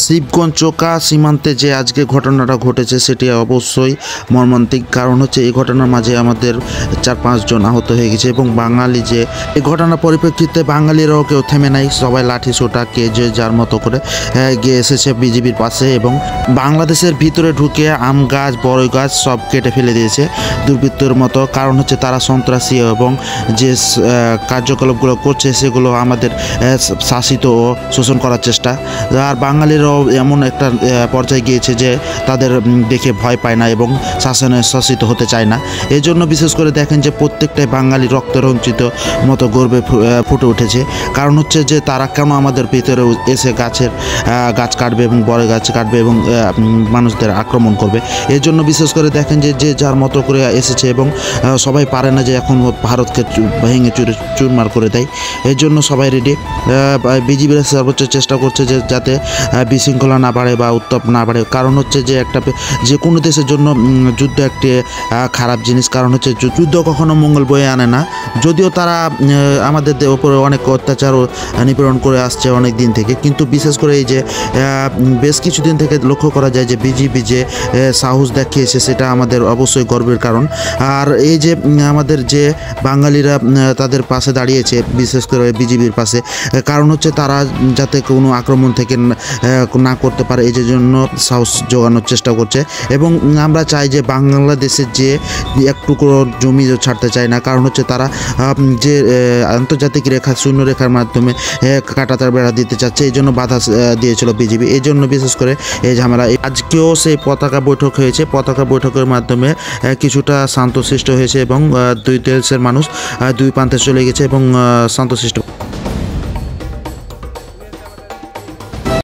শিবগঞ্জ চোকা সীমান্তে যে আজকে ঘটনাটা ঘটেছে সেটি অবশ্যই মর্মান্তিক। কারণ হচ্ছে এই ঘটনার মাঝে আমাদের 4-5 জন আহত হয়ে গেছে এবং বাঙালি যে এই ঘটনার পরিপ্রেক্ষিতে বাঙালিরাও কেউ থেমে নাই, সবাই লাঠি সোটা কে যে যার মতো করে গিয়ে এসেছে বিজিবির পাশে এবং বাংলাদেশের ভিতরে ঢুকে আম গাছ বড়ই গাছ সব কেটে ফেলে দিয়েছে দুর্বৃত্তর মতো। কারণ হচ্ছে তারা সন্ত্রাসী এবং যে কার্যকলাপগুলো করছে সেগুলো আমাদের শাসিত ও শোষণ করার চেষ্টা। আর বাঙালিরাও এমন একটা পর্যায়ে গিয়েছে যে তাদের দেখে ভয় পায় না এবং শাসনে শাসিত হতে চায় না। এই জন্য বিশেষ করে দেখেন যে প্রত্যেকটাই বাঙালি রক্তরঞ্জিত মতো গর্বে ফুটে উঠেছে। কারণ হচ্ছে যে তারা কেন আমাদের ভিতরে এসে গাছ কাটবে এবং বড় গাছ কাটবে এবং মানুষদের আক্রমণ করবে। এর জন্য বিশেষ করে দেখেন যে যে যার মতো করে এসেছে এবং সবাই পারে না যে এখন ভারতকে ভেঙে চুরমার করে দেয়। এর জন্য সবাই রেডি। বিজিবির সর্বোচ্চ চেষ্টা করছে যে যাতে বিশৃঙ্খলা না বাড়ে বা উত্তাপ না বাড়ে। কারণ হচ্ছে যে যে কোনো দেশের জন্য যুদ্ধ একটি খারাপ জিনিস। কারণ হচ্ছে যুদ্ধ কখনো মঙ্গল বয়ে আনে না। যদিও তারা আমাদের উপরে অনেক অত্যাচার ও নিপীড়ন করে আসছে অনেক দিন থেকে, কিন্তু বিশেষ করে এই যে বেশ কিছুদিন থেকে লক্ষ্য করা যায় যে বিজিবি যে সাহস দেখিয়েছে সেটা আমাদের অবশ্যই গর্বের কারণ। আর এই যে আমাদের যে বাঙালিরা তাদের পাশে দাঁড়িয়েছে বিশেষ করে বিজিবির পাশে, কারণ হচ্ছে তারা যাতে কোনো আক্রমণ থেকে না করতে পারে এই জন্য সাহস জোগানোর চেষ্টা করছে। এবং আমরা চাই যে বাংলাদেশের যে একটুকু জমি ছাড়তে চায় না। কারণ হচ্ছে তারা যে আন্তর্জাতিক রেখা শূন্য রেখার মাধ্যমে কাঁটাতার বেড়া দিতে চাচ্ছে, এই জন্য বাধা দিয়েছিল বিজিবি। এই জন্য বিশেষ করে এই ঝামেলা। আজকেও সেই পতাকা বৈঠক হয়েছে। পতাকা বৈঠকের মাধ্যমে কিছুটা শান্ত সৃষ্টি হয়েছে এবং দুই দেশের মানুষ দুই প্রান্তে চলে গেছে এবং শান্ত সৃষ্টি